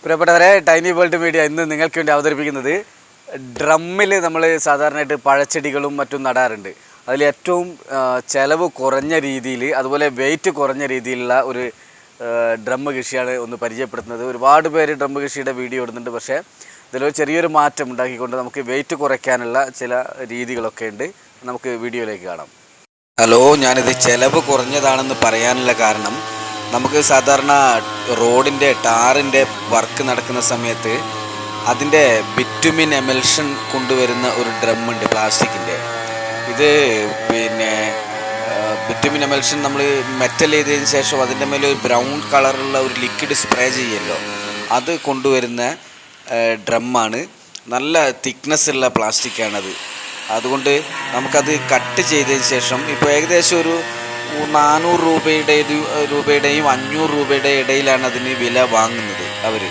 പ്രിയപ്പെട്ടവരെ, tiny world media ഇന്ന് നിങ്ങൾക്ക് വേണ്ടി അവതരിപ്പിക്കുന്നത് ഡ്രമ്മിൽ നമ്മൾ സാധാരണയായിട്ട് പഴച്ചെടികളും മറ്റും നടാറുണ്ട്. അതിൽ ഏറ്റവും ചിലവ് കുറഞ്ഞ രീതിയിൽ, അതുപോലെ വെയിറ്റ് കുറഞ്ഞ രീതിയിലുള്ള ഒരു ഡ്രമ്മ് കൃഷിയാണ് ഒന്ന് പരിചയപ്പെടുത്തുന്നത്. ഒരുപാട് പേര് ഡ്രമ്മ് കൃഷിയുടെ വീഡിയോ ഇടുന്നുണ്ട്. പക്ഷേ ഇതിലൊരു ചെറിയൊരു മാറ്റം ഉണ്ടാക്കിക്കൊണ്ട് നമുക്ക് വെയിറ്റ് കുറയ്ക്കാനുള്ള ചില രീതികളൊക്കെ ഉണ്ട്. നമുക്ക് വീഡിയോയിലേക്ക് കാണാം. ഹലോ, ഞാനിത് ചിലവ് കുറഞ്ഞതാണെന്ന് പറയാനുള്ള കാരണം, നമുക്ക് സാധാരണ റോഡിൻ്റെ ടാറിൻ്റെ വർക്ക് നടക്കുന്ന സമയത്ത് അതിൻ്റെ ബിറ്റുമിൻ എമൽഷൻ കൊണ്ടുവരുന്ന ഒരു ഡ്രമ്മുണ്ട് പ്ലാസ്റ്റിക്കിൻ്റെ. ഇത് ബിറ്റുമിൻ എമൽഷൻ നമ്മൾ മെറ്റൽ ചെയ്തതിന് ശേഷം അതിൻ്റെ മേലെ ഒരു ബ്രൗൺ കളറുള്ള ഒരു ലിക്വിഡ് സ്പ്രേ ചെയ്യുമല്ലോ, അത് കൊണ്ടുവരുന്ന ഡ്രമ്മാണ്. നല്ല തിക്നെസ് ഉള്ള പ്ലാസ്റ്റിക്കാണത്. അതുകൊണ്ട് നമുക്കത് കട്ട് ചെയ്തതിന് ശേഷം ഇപ്പോൾ ഏകദേശം ഒരു 400 രൂപയുടെയും 500 രൂപയുടെ ഇടയിലാണ് അതിന് വില വാങ്ങുന്നത് അവർ.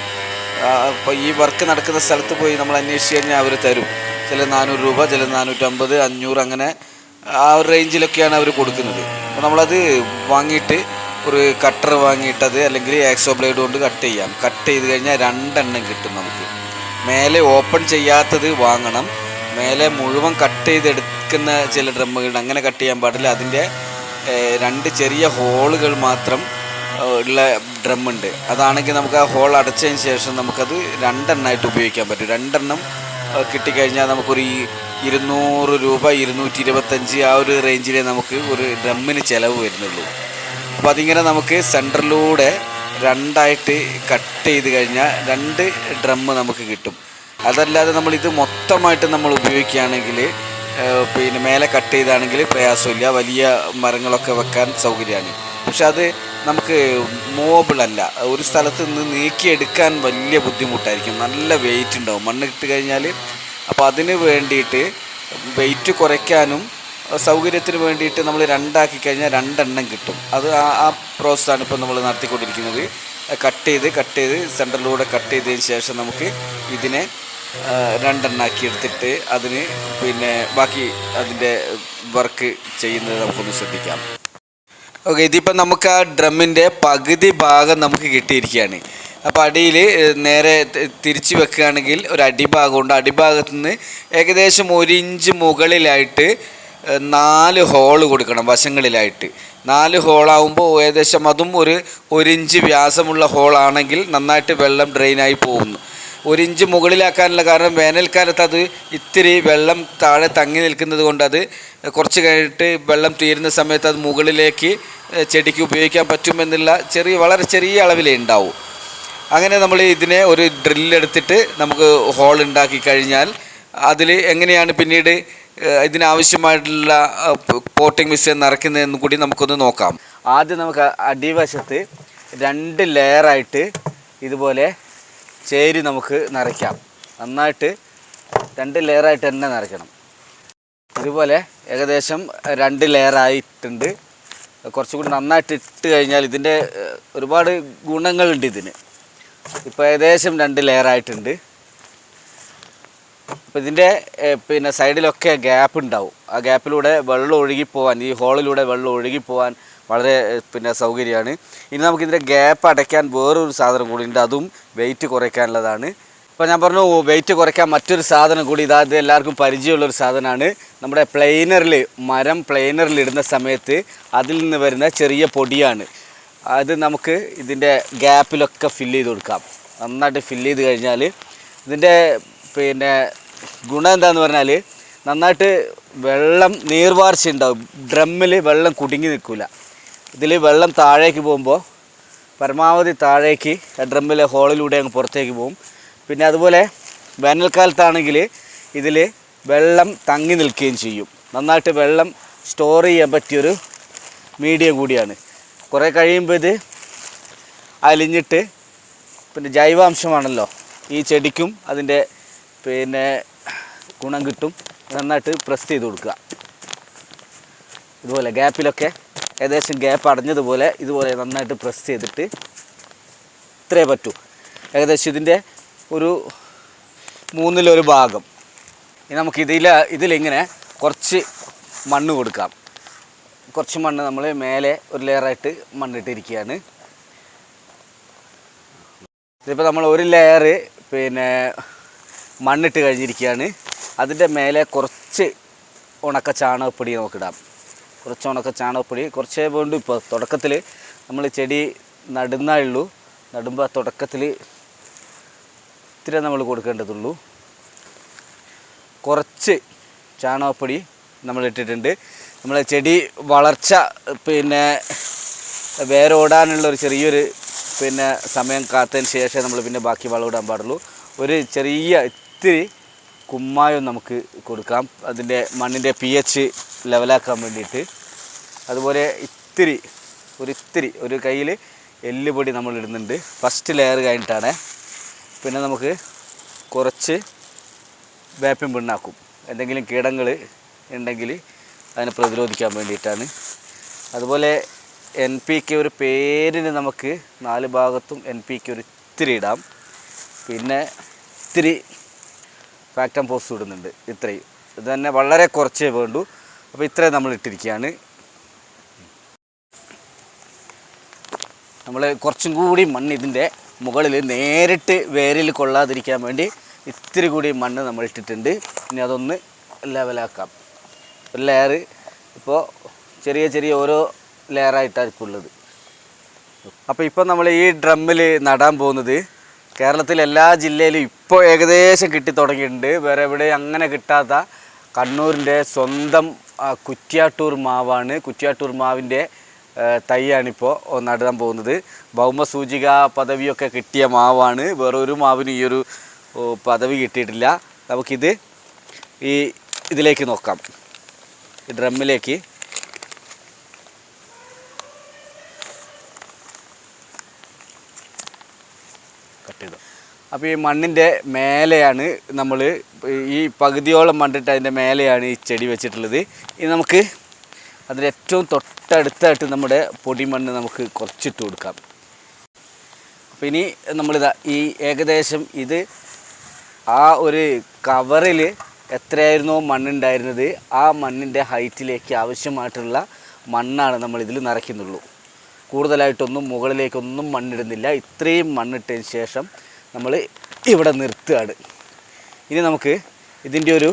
അപ്പോൾ ഈ വർക്ക് നടക്കുന്ന സ്ഥലത്ത് പോയി നമ്മൾ അന്വേഷിച്ച് കഴിഞ്ഞാൽ അവർ തരും. ചില 400 രൂപ, ചില 450, 500, അങ്ങനെ ആ ഒരു റേഞ്ചിലൊക്കെയാണ് അവർ കൊടുക്കുന്നത്. അപ്പോൾ നമ്മളത് വാങ്ങിയിട്ട് ഒരു കട്ടർ വാങ്ങിയിട്ടത് അല്ലെങ്കിൽ ആക്സോ ബ്ലേഡ് കൊണ്ട് കട്ട് ചെയ്യാം. കട്ട് ചെയ്ത് കഴിഞ്ഞാൽ 2 എണ്ണം കിട്ടും നമുക്ക്. മേലെ ഓപ്പൺ ചെയ്യാത്തത് വാങ്ങണം. മേലെ മുഴുവൻ കട്ട് ചെയ്തെടുക്കുന്ന ചില ഡ്രമ്മുകളുണ്ട്, അങ്ങനെ കട്ട് ചെയ്യാൻ പാടില്ല. അതിൻ്റെ 2 ചെറിയ ഹോളുകൾ മാത്രം ഉള്ള ഡ്രമ്മുണ്ട്. അതാണെങ്കിൽ നമുക്ക് ആ ഹോൾ അടച്ചതിന് ശേഷം നമുക്കത് 2 എണ്ണമായിട്ട് ഉപയോഗിക്കാൻ പറ്റും. 2 എണ്ണം കിട്ടിക്കഴിഞ്ഞാൽ നമുക്കൊരു 200 രൂപ, 225 ആ ഒരു റേഞ്ചിലേ നമുക്ക് ഒരു ഡ്രമ്മിന് ചിലവ് വരുന്നുള്ളൂ. അപ്പോൾ അതിങ്ങനെ നമുക്ക് സെൻറ്ററിലൂടെ 2ആയിട്ട് കട്ട് ചെയ്ത് കഴിഞ്ഞാൽ 2 ഡ്രമ്മ് നമുക്ക് കിട്ടും. അതല്ലാതെ നമ്മളിത് മൊത്തമായിട്ട് നമ്മൾ ഉപയോഗിക്കുകയാണെങ്കിൽ, മേലെ കട്ട് ചെയ്താണെങ്കിൽ പ്രയാസമില്ല, വലിയ മരങ്ങളൊക്കെ വെക്കാൻ സൗകര്യമാണ്. പക്ഷെ അത് നമുക്ക് മൂവബിളല്ല. ഒരു സ്ഥലത്ത് നിന്ന് നീക്കിയെടുക്കാൻ വലിയ ബുദ്ധിമുട്ടായിരിക്കും. നല്ല വെയിറ്റ് ഉണ്ടാവും മണ്ണ് ഇട്ട് കഴിഞ്ഞാൽ. അപ്പോൾ അതിന് വേണ്ടിയിട്ട് വെയിറ്റ് കുറയ്ക്കാനും സൗകര്യത്തിന് വേണ്ടിയിട്ട് നമ്മൾ 2 ആക്കി കഴിഞ്ഞാൽ 2 എണ്ണം കിട്ടും. അത് ആ പ്രോസസ്സാണ് ഇപ്പോൾ നമ്മൾ നടത്തിക്കൊണ്ടിരിക്കുന്നത്. കട്ട് ചെയ്ത് സെൻറ്ററിലൂടെ കട്ട് ചെയ്തതിന് ശേഷം നമുക്ക് ഇതിനെ 2 എണ്ണാക്കി എടുത്തിട്ട് അതിന് ബാക്കി അതിൻ്റെ വർക്ക് ചെയ്യുന്നത് നമുക്കൊന്ന് ശ്രദ്ധിക്കാം. ഓക്കെ, ഇതിപ്പോൾ നമുക്ക് ആ ഡ്രമ്മിൻ്റെ പകുതി ഭാഗം നമുക്ക് കിട്ടിയിരിക്കുകയാണ്. അപ്പോൾ അടിയിൽ നേരെ തിരിച്ച് വെക്കുകയാണെങ്കിൽ ഒരു അടിഭാഗമുണ്ട്. അടിഭാഗത്തു നിന്ന് ഏകദേശം 1 ഇഞ്ച് മുകളിലായിട്ട് 4 ഹോള് കൊടുക്കണം. വശങ്ങളിലായിട്ട് 4 ഹോളാവുമ്പോൾ ഏകദേശം അതും ഒരു 1 ഇഞ്ച് വ്യാസമുള്ള ഹോളാണെങ്കിൽ നന്നായിട്ട് വെള്ളം ഡ്രെയിനായി പോകുന്നു. 1 ഇഞ്ച് മുകളിലാക്കാനുള്ള കാരണം, വേനൽക്കാലത്ത് അത് ഇത്തിരി വെള്ളം താഴെ തങ്ങി നിൽക്കുന്നത് കൊണ്ട് അത് കുറച്ച് കഴിഞ്ഞിട്ട് വെള്ളം തീരുന്ന സമയത്ത് അത് മുകളിലേക്ക് ചെടിക്ക് ഉപയോഗിക്കാൻ പറ്റുമെന്നുള്ള വളരെ ചെറിയ അളവിലേ ഉണ്ടാവും. അങ്ങനെ നമ്മൾ ഇതിനെ ഒരു ഡ്രില്ലെടുത്തിട്ട് നമുക്ക് ഹോൾ ഉണ്ടാക്കി കഴിഞ്ഞാൽ അതിൽ എങ്ങനെയാണ് പിന്നീട് ഇതിനാവശ്യമായിട്ടുള്ള പോട്ടിംഗ് മിക്സ് നിറയ്ക്കുന്നതെന്ന് കൂടി നമുക്കൊന്ന് നോക്കാം. ആദ്യം നമുക്ക് അടിവശത്ത് 2 ലെയറായിട്ട് ഇതുപോലെ ചേരി നമുക്ക് നിറയ്ക്കാം. നന്നായിട്ട് 2 ലെയറായിട്ട് തന്നെ നിറയ്ക്കണം. ഇതുപോലെ ഏകദേശം 2 ലെയറായിട്ടുണ്ട്. കുറച്ചുകൂടി നന്നായിട്ട് ഇട്ട് കഴിഞ്ഞാൽ ഇതിൻ്റെ ഒരുപാട് ഗുണങ്ങളുണ്ട് ഇതിന്. ഇപ്പോൾ ഏകദേശം 2 ലെയറായിട്ടുണ്ട്. അപ്പോൾ ഇതിൻ്റെ സൈഡിലൊക്കെ ഗ്യാപ്പ് ഉണ്ടാവും. ആ ഗ്യാപ്പിലൂടെ വെള്ളം ഒഴുകിപ്പോവാൻ, ഈ ഹോളിലൂടെ വെള്ളം ഒഴുകിപ്പോവാൻ വളരെ സൗകര്യമാണ്. ഇനി നമുക്കിതിൻ്റെ ഗ്യാപ്പ് അടയ്ക്കാൻ വേറൊരു സാധനം കൂടി ഉണ്ട്, അതും വെയിറ്റ് കുറയ്ക്കാനുള്ളതാണ്. അപ്പോൾ ഞാൻ പറഞ്ഞു, വെയിറ്റ് കുറയ്ക്കാൻ മറ്റൊരു സാധനം കൂടി ഇത് എല്ലാവർക്കും പരിചയമുള്ളൊരു സാധനമാണ്. നമ്മുടെ മരം പ്ലെയിനറിൽ ഇടുന്ന സമയത്ത് അതിൽ നിന്ന് വരുന്ന ചെറിയ പൊടിയാണ്. അത് നമുക്ക് ഇതിൻ്റെ ഗ്യാപ്പിലൊക്കെ ഫില്ല് ചെയ്ത് കൊടുക്കാം. നന്നായിട്ട് ഫില്ല് ചെയ്ത് കഴിഞ്ഞാൽ ഇതിൻ്റെ ഗുണം എന്താണെന്ന് പറഞ്ഞാൽ, നന്നായിട്ട് വെള്ളം നീർവാർച്ച ഉണ്ടാവും. ഡ്രമ്മിൽ വെള്ളം കുടുങ്ങി നിൽക്കില്ല. ഇതിൽ വെള്ളം താഴേക്ക് പോകുമ്പോൾ പരമാവധി താഴേക്ക് ഡ്രമ്മിലെ ഹോളിലൂടെ അങ്ങ് പുറത്തേക്ക് പോകും. പിന്നെ അതുപോലെ വേനൽക്കാലത്താണെങ്കിൽ ഇതിൽ വെള്ളം തങ്ങി നിൽക്കുകയും ചെയ്യും. നന്നായിട്ട് വെള്ളം സ്റ്റോർ ചെയ്യാൻ പറ്റിയൊരു മീഡിയം കൂടിയാണ്. കുറേ കഴിയുമ്പോൾ ഇത് അലിഞ്ഞിട്ട് ജൈവാംശമാണല്ലോ, ഈ ചെടിക്കും അതിൻ്റെ ഗുണം കിട്ടും. നന്നായിട്ട് പ്രസ് ചെയ്ത് കൊടുക്കുക. ഇതുപോലെ ഗ്യാപ്പിലൊക്കെ ഏകദേശം ഗ്യാപ്പ് അടഞ്ഞതുപോലെ ഇതുപോലെ നന്നായിട്ട് പ്രസ് ചെയ്തിട്ട് ഇത്രേ പറ്റൂ. ഏകദേശം ഇതിൻ്റെ ഒരു 1/3 ഭാഗം. ഇനി നമുക്ക് ഇതിലിങ്ങനെ കുറച്ച് മണ്ണ് കൊടുക്കാം. കുറച്ച് മണ്ണ് നമ്മൾ മേലെ ഒരു ലെയറായിട്ട് മണ്ണിട്ടിരിക്കുകയാണ്. ഇതിപ്പോൾ നമ്മൾ ഒരു ലെയർ പിന്നെ മണ്ണിട്ട് കഴിഞ്ഞിരിക്കുകയാണ്. അതിൻ്റെ മേലെ കുറച്ച് ഉണക്ക ചാണകപ്പൊടി നമുക്കിടാം. കുറച്ച് ഉണക്ക ചാണകപ്പൊടി കുറച്ചേ വേണ്ടു. ഇപ്പോൾ തുടക്കത്തിൽ നമ്മൾ ചെടി നടുന്നേ ഉള്ളൂ. നടുമ്പോൾ തുടക്കത്തിൽ ഇത്തിരി നമ്മൾ കൊടുക്കേണ്ടതുള്ളൂ. കുറച്ച് ചാണകപ്പൊടി നമ്മൾ ഇട്ടിട്ടുണ്ട്. നമ്മളെ ചെടി വളർച്ച പിന്നെ വേരോടാനുള്ളൊരു ചെറിയൊരു പിന്നെ സമയം കാത്തതിന് ശേഷം നമ്മൾ പിന്നെ ബാക്കി വളം ഇടാൻ പാടുള്ളൂ. ഒരു ചെറിയ ഇത്തിരി കുമ്മായം നമുക്ക് കൊടുക്കാം, അതിൻ്റെ മണ്ണിൻ്റെ pH ലെവലാക്കാൻ വേണ്ടിയിട്ട്. അതുപോലെ ഇത്തിരി ഒരു കയ്യിൽ എല്ലുപൊടി നമ്മൾ ഇടുന്നുണ്ട്. ഫസ്റ്റ് ലെയർ കഴിഞ്ഞിട്ടാണ്. പിന്നെ നമുക്ക് കുറച്ച് വേപ്പിൻ പിണ്ണാക്കും, എന്തെങ്കിലും കീടങ്ങൾ ഉണ്ടെങ്കിൽ അതിനെ പ്രതിരോധിക്കാൻ വേണ്ടിയിട്ടാണ്. അതുപോലെ NPK ഒരു പേരിന് നമുക്ക് 4 ഭാഗത്തും NPK ഒരു ഇത്തിരി ഇടാം. പിന്നെ ഇത്തിരി ഫാക്ടം പോസ്റ്റ് ഇടുന്നുണ്ട്. ഇത്രയും ഇത് തന്നെ വളരെ കുറച്ചേ വേണ്ടൂ. അപ്പോൾ ഇത്രയും നമ്മൾ ഇട്ടിരിക്കുകയാണ്. നമ്മൾ കുറച്ചും കൂടി മണ്ണ് ഇതിൻ്റെ മുകളിൽ നേരിട്ട് വേരിൽ കൊള്ളാതിരിക്കാൻ വേണ്ടി ഇത്തിരി കൂടി മണ്ണ് നമ്മൾ ഇട്ടിട്ടുണ്ട്. ഇനി അതൊന്ന് ലെവലാക്കാം. ഒരു ലെയർ ഇപ്പോൾ ചെറിയ ഓരോ ലെയറായിട്ടായിരിക്കും ഉള്ളത്. അപ്പോൾ ഇപ്പോൾ നമ്മൾ ഈ ഡ്രമ്മിൽ നടാൻ പോകുന്നത് കേരളത്തിലെ എല്ലാ ജില്ലയിലും ഇപ്പോൾ ഏകദേശം കിട്ടി തുടങ്ങിയിട്ടുണ്ട്. വേറെ എവിടെ അങ്ങനെ കിട്ടാത്ത കണ്ണൂരിൻ്റെ സ്വന്തം കുറ്റ്യാട്ടൂർ മാവാണ്. കുറ്റ്യാട്ടൂർ മാവിൻ്റെ തൈയാണിപ്പോൾ നടാൻ പോകുന്നത്. ഭൗമസൂചിക പദവിയൊക്കെ കിട്ടിയ മാവാണ്. വേറെ ഒരു മാവിനും ഈ ഒരു പദവി കിട്ടിയിട്ടില്ല. നമുക്കിത് ഇതിലേക്ക് നോക്കാം. ഈ ഡ്രമ്മിലേക്ക് കട്ട് ചെയ്തു. അപ്പോൾ ഈ മണ്ണിൻ്റെ മേലെയാണ് നമ്മൾ ഈ പകുതിയോളം മണ്ണിട്ട് അതിൻ്റെ മേലെയാണ് ഈ ചെടി വെച്ചിട്ടുള്ളത്. ഇനി നമുക്ക് അതിൻ്റെ ഏറ്റവും തൊട്ടടുത്തായിട്ട് നമ്മുടെ പൊടിമണ്ണ് നമുക്ക് കുറച്ചിട്ട് കൊടുക്കാം. അപ്പോൾ ഇനി നമ്മളിതാ ഈ ഏകദേശം ഇത് ആ ഒരു കവറിൽ എത്രയായിരുന്നോ മണ്ണുണ്ടായിരുന്നത് ആ മണ്ണിൻ്റെ ഹൈറ്റിലേക്ക് ആവശ്യമായിട്ടുള്ള മണ്ണാണ് നമ്മളിതിൽ നിറയ്ക്കുന്നുള്ളൂ. കൂടുതലായിട്ടൊന്നും മുകളിലേക്കൊന്നും മണ്ണിടുന്നില്ല. ഇത്രയും മണ്ണിട്ടതിന് ശേഷം നമ്മൾ ഇവിടെ നിർത്തുകയാണ്. ഇനി നമുക്ക് ഇതിൻ്റെ ഒരു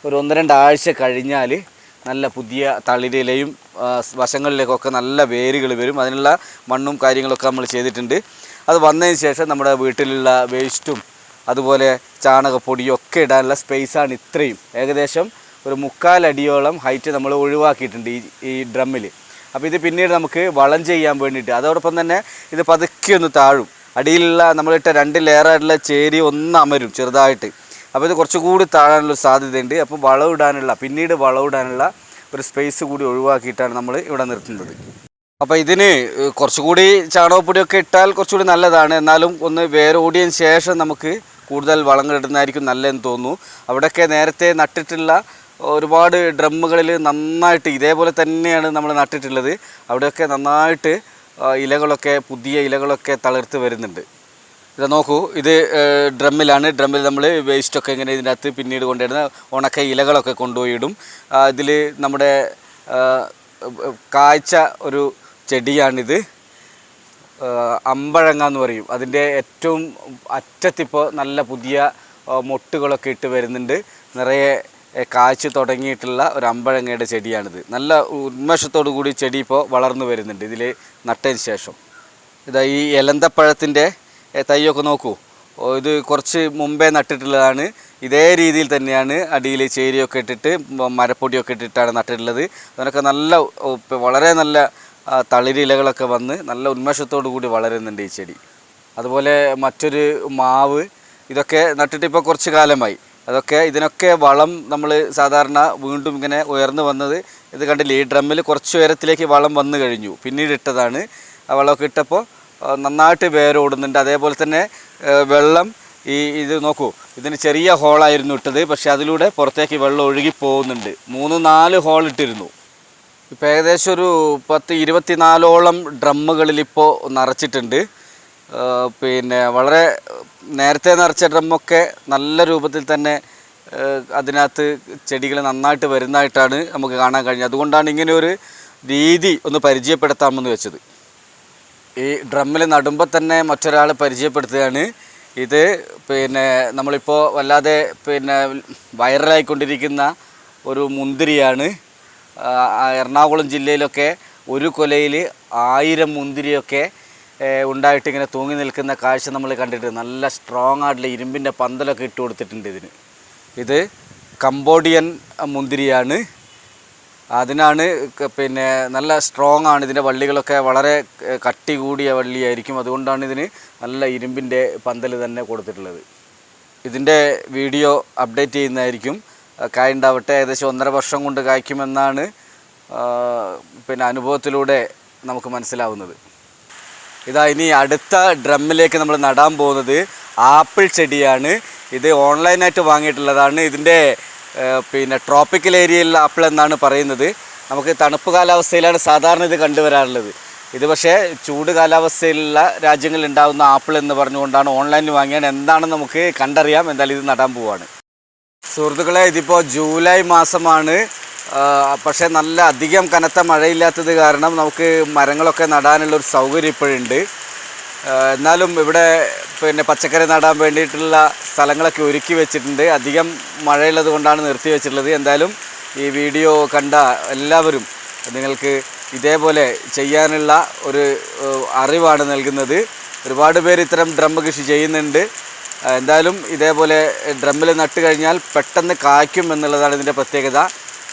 1-2 ആഴ്ച കഴിഞ്ഞാൽ നല്ല പുതിയ തളിരിലയും വശങ്ങളിലേക്കൊക്കെ നല്ല വേരുകൾ വരും. അതിനുള്ള മണ്ണും കാര്യങ്ങളൊക്കെ നമ്മൾ ചെയ്തിട്ടുണ്ട്. അത് വന്നതിന് ശേഷം നമ്മുടെ വീട്ടിലുള്ള വേസ്റ്റും അതുപോലെ ചാണകപ്പൊടിയും ഒക്കെ ഇടാനുള്ള സ്പേസാണ് ഇത്രയും. ഏകദേശം ഒരു 3/4 അടിയോളം ഹൈറ്റ് നമ്മൾ ഒഴിവാക്കിയിട്ടുണ്ട് ഈ ഡ്രമ്മിൽ. അപ്പോൾ ഇത് പിന്നീട് നമുക്ക് വളം ചെയ്യാൻ വേണ്ടിയിട്ട്, അതോടൊപ്പം തന്നെ ഇത് പതുക്കെ ഒന്ന് താഴും. അടിയിലുള്ള നമ്മളിട്ട 2 ലെയറായിട്ടുള്ള ചേരി ഒന്ന് അമരും ചെറുതായിട്ട്. അപ്പോൾ ഇത് കുറച്ചുകൂടി താഴാനുള്ളൊരു സാധ്യതയുണ്ട്. അപ്പോൾ പിന്നീട് വളമിടാനുള്ള ഒരു സ്പേസ് കൂടി ഒഴിവാക്കിയിട്ടാണ് നമ്മൾ ഇവിടെ നിർത്തുന്നത്. അപ്പോൾ ഇതിന് കുറച്ചുകൂടി ചാണകപ്പൊടിയൊക്കെ ഇട്ടാൽ കുറച്ചുകൂടി നല്ലതാണ്. എന്നാലും ഒന്ന് വേരോടിയതിന് ശേഷം നമുക്ക് കൂടുതൽ വളങ്ങൾ ഇടുന്നതായിരിക്കും നല്ലതെന്ന് തോന്നുന്നു. അവിടെയൊക്കെ നേരത്തെ നട്ടിട്ടുള്ള ഒരുപാട് ഡ്രമ്മുകളിൽ നന്നായിട്ട് ഇതേപോലെ തന്നെയാണ് നമ്മൾ നട്ടിട്ടുള്ളത്. അവിടെയൊക്കെ നന്നായിട്ട് പുതിയ ഇലകളൊക്കെ തളിർത്ത് വരുന്നുണ്ട്. ഇത് നോക്കൂ, ഇത് ഡ്രമ്മിൽ നമ്മൾ വേസ്റ്റൊക്കെ ഇങ്ങനെ ഇതിനകത്ത് പിന്നീട് കൊണ്ടിടുന്ന ഉണക്ക ഇലകളൊക്കെ കൊണ്ടുപോയി ഇടും. ഇതിൽ നമ്മുടെ കായ്ച്ച ഒരു ചെടിയാണിത്. അമ്പഴങ്ങ എന്ന് പറയും. അതിൻ്റെ ഏറ്റവും അറ്റത്തിപ്പോൾ നല്ല പുതിയ മൊട്ടുകളൊക്കെ ഇട്ട് വരുന്നുണ്ട്. നിറയെ കായ്ച്ച് തുടങ്ങിയിട്ടുള്ള ഒരു അമ്പഴങ്ങയുടെ ചെടിയാണിത്. നല്ല ഉന്മേഷത്തോടു കൂടി ചെടി ഇപ്പോൾ വളർന്നു വരുന്നുണ്ട് ഇതിൽ നട്ടതിന് ശേഷം. ഇതാ ഈ എലന്തപ്പഴത്തിൻ്റെ തൈയൊക്കെ നോക്കൂ. ഇത് കുറച്ച് മുമ്പേ നട്ടിട്ടുള്ളതാണ്. ഇതേ രീതിയിൽ തന്നെയാണ് അടിയിൽ ചേരിയൊക്കെ ഇട്ടിട്ട് മരപ്പൊടിയൊക്കെ ഇട്ടിട്ടാണ് നട്ടിട്ടുള്ളത്. അതിനൊക്കെ വളരെ നല്ല തളിരിലകളൊക്കെ വന്ന് നല്ല ഉന്മേഷത്തോടു കൂടി വളരുന്നുണ്ട് ഈ ചെടി. അതുപോലെ മറ്റൊരു മാവ്, ഇതൊക്കെ നട്ടിട്ട് ഇപ്പോൾ കുറച്ച് കാലമായി. ഇതിനൊക്കെ വളം നമ്മൾ സാധാരണ വീണ്ടും ഇങ്ങനെ ഉയർന്നു വന്നത് ഇത് കണ്ടില്ലേ. ഈ ഡ്രമ്മിൽ കുറച്ച് ഉയരത്തിലേക്ക് വളം വന്നു കഴിഞ്ഞു, പിന്നീട് ഇട്ടതാണ്. ആ വളമൊക്കെ ഇട്ടപ്പോൾ നന്നായിട്ട് വേരോടുന്നുണ്ട്. അതേപോലെ തന്നെ വെള്ളം ഇത് നോക്കൂ, ഇതിന് ചെറിയ ഹോളായിരുന്നു ഇട്ടത്, പക്ഷേ അതിലൂടെ പുറത്തേക്ക് വെള്ളം ഒഴുകി പോകുന്നുണ്ട്. 3-4 ഹോൾ ഇട്ടിരുന്നു. ഇപ്പോൾ ഏകദേശം ഒരു 10-24ഓളം ഡ്രമ്മുകളിലിപ്പോൾ നിറച്ചിട്ടുണ്ട്. പിന്നെ വളരെ നേരത്തെ നിറച്ച ഡ്രമ്മൊക്കെ നല്ല രൂപത്തിൽ തന്നെ അതിനകത്ത് ചെടികൾ നന്നായിട്ട് വരുന്നതായിട്ടാണ് നമുക്ക് കാണാൻ കഴിഞ്ഞത്. അതുകൊണ്ടാണ് ഇങ്ങനെ ഒരു രീതി ഒന്ന് പരിചയപ്പെടുത്താമെന്ന് വെച്ചത്. ഈ ഡ്രമ്മിൽ നടുമ്പോൾ തന്നെ മറ്റൊരാൾ പരിചയപ്പെടുത്തുകയാണ്. ഇത് പിന്നെ നമ്മളിപ്പോൾ വല്ലാതെ പിന്നെ വൈറലായിക്കൊണ്ടിരിക്കുന്ന ഒരു മുന്തിരിയാണ്. എറണാകുളം ജില്ലയിലൊക്കെ ഒരു കൊലയിൽ 1000 മുന്തിരിയൊക്കെ ഉണ്ടായിട്ട് ഇങ്ങനെ തൂങ്ങി നിൽക്കുന്ന കാഴ്ച നമ്മൾ കണ്ടിട്ട്, നല്ല സ്ട്രോങ് ആയിട്ടുള്ള ഇരുമ്പിൻ്റെ പന്തലൊക്കെ ഇട്ട് കൊടുത്തിട്ടുണ്ട് ഇതിന്. ഇത് കംബോഡിയൻ മുന്തിരിയാണ്. അതിനാണ് പിന്നെ നല്ല സ്ട്രോങ് ആണ്. ഇതിൻ്റെ വള്ളികളൊക്കെ വളരെ കട്ടി കൂടിയ വള്ളിയായിരിക്കും. അതുകൊണ്ടാണ് ഇതിന് നല്ല ഇരുമ്പിൻ്റെ പന്തൽ തന്നെ കൊടുത്തിട്ടുള്ളത്. ഇതിൻ്റെ വീഡിയോ അപ്ഡേറ്റ് ചെയ്യുന്നതായിരിക്കും. കായ ഉണ്ടാവട്ടെ. ഏകദേശം 1.5 വർഷം കൊണ്ട് കായ്ക്കുമെന്നാണ് പിന്നെ അനുഭവത്തിലൂടെ നമുക്ക് മനസ്സിലാവുന്നത്. ഇതാ ഇനി അടുത്ത ഡ്രമ്മിലേക്ക് നമ്മൾ നടാൻ പോകുന്നത് ആപ്പിൾ ചെടിയാണ്. ഇത് ഓൺലൈനായിട്ട് വാങ്ങിയിട്ടുള്ളതാണ്. ഇതിൻ്റെ പിന്നെ ട്രോപ്പിക്കൽ ഏരിയയിലുള്ള ആപ്പിൾ എന്നാണ് പറയുന്നത്. നമുക്ക് തണുപ്പ് കാലാവസ്ഥയിലാണ് സാധാരണ ഇത് കണ്ടുവരാറുള്ളത്. ഇത് പക്ഷേ ചൂട് കാലാവസ്ഥയിലുള്ള രാജ്യങ്ങളിൽ ഉണ്ടാകുന്ന ആപ്പിൾ എന്ന് പറഞ്ഞുകൊണ്ടാണ് ഓൺലൈനിൽ വാങ്ങിയാണ്. എന്താണെന്ന് നമുക്ക് കണ്ടറിയാം. എന്തായാലും ഇത് നടാൻ പോവാണ്. സുഹൃത്തുക്കളെ, ഇതിപ്പോൾ ജൂലൈ മാസമാണ്. പക്ഷേ നല്ല അധികം കനത്ത മഴയില്ലാത്തത് കാരണം നമുക്ക് മരങ്ങളൊക്കെ നടാനുള്ളൊരു സൗകര്യം ഇപ്പോഴുണ്ട്. എന്നാലും ഇവിടെ പിന്നെ പച്ചക്കറി നടാൻ വേണ്ടിയിട്ടുള്ള സ്ഥലങ്ങളൊക്കെ ഒരുക്കി വെച്ചിട്ടുണ്ട്. അധികം മഴയുള്ളത് കൊണ്ടാണ് നിർത്തി വെച്ചിട്ടുള്ളത്. എന്തായാലും ഈ വീഡിയോ കണ്ട എല്ലാവരും നിങ്ങൾക്ക് ഇതേപോലെ ചെയ്യാനുള്ള ഒരു അറിവാണ് നൽകുന്നത്. ഒരുപാട് പേര് ഇത്തരം ഡ്രം കൃഷി ചെയ്യുന്നുണ്ട്. എന്തായാലും ഇതേപോലെ ഡ്രമ്മിൽ നട്ട് കഴിഞ്ഞാൽ പെട്ടെന്ന് കായ്ക്കും എന്നുള്ളതാണ് ഇതിൻ്റെ പ്രത്യേകത.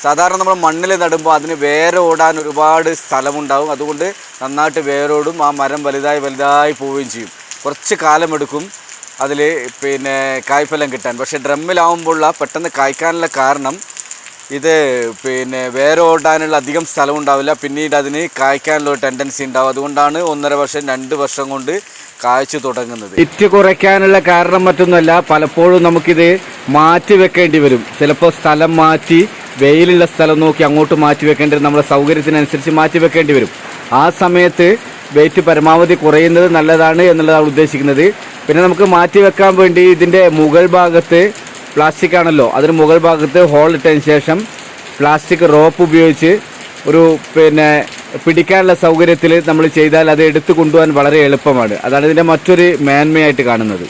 സാധാരണ നമ്മൾ മണ്ണിൽ നടുമ്പോൾ അതിന് വേരോടാൻ ഒരുപാട് സ്ഥലമുണ്ടാകും. അതുകൊണ്ട് നന്നായിട്ട് വേരോടും. ആ മരം വലുതായി പോവുകയും ചെയ്യും. കുറച്ച് കാലമെടുക്കും അതിൽ പിന്നെ കായ്ഫലം കിട്ടാൻ. പക്ഷേ ഡ്രമ്മിലാവുമ്പോഴുള്ള പെട്ടെന്ന് കായ്ക്കാനുള്ള കാരണം ഇത് പിന്നെ വേരോടാനുള്ള അധികം സ്ഥലം ഉണ്ടാവില്ല. പിന്നീട് അതിന് കായ്ക്കാനുള്ള ഒരു ടെൻഡൻസി ഉണ്ടാവും. അതുകൊണ്ടാണ് 1.5 വർഷം 2 വർഷം കൊണ്ട് കായ്ച്ചു തുടങ്ങുന്നത്. ഇറ്റ് കുറയ്ക്കാനുള്ള കാരണം മറ്റൊന്നുമല്ല, പലപ്പോഴും നമുക്കിത് മാറ്റി വെക്കേണ്ടി വരും. ചിലപ്പോൾ സ്ഥലം മാറ്റി വെയിലുള്ള സ്ഥലം നോക്കി അങ്ങോട്ട് മാറ്റി വെക്കേണ്ടി വരും. നമ്മുടെ സൗകര്യത്തിനനുസരിച്ച് മാറ്റി വെക്കേണ്ടി വരും. ആ സമയത്ത് വെയിറ്റ് പരമാവധി കുറയുന്നത് നല്ലതാണ് എന്നുള്ളതാണ് ഉദ്ദേശിക്കുന്നത്. പിന്നെ നമുക്ക് മാറ്റി വെക്കാൻ വേണ്ടി ഇതിൻ്റെ മുകൾ ഭാഗത്ത് പ്ലാസ്റ്റിക് ആണല്ലോ, അതിന് മുകൾ ഭാഗത്ത് ഹോൾ ഇട്ടതിന് ശേഷം പ്ലാസ്റ്റിക് റോപ്പ് ഉപയോഗിച്ച് ഒരു പിന്നെ പിടിക്കാനുള്ള സൗകര്യത്തിൽ നമ്മൾ ചെയ്താൽ അത് എടുത്തു കൊണ്ടുപോകാൻ വളരെ എളുപ്പമാണ്. അതാണ് ഇതിൻ്റെ മറ്റൊരു മേന്മയായിട്ട് കാണുന്നത്.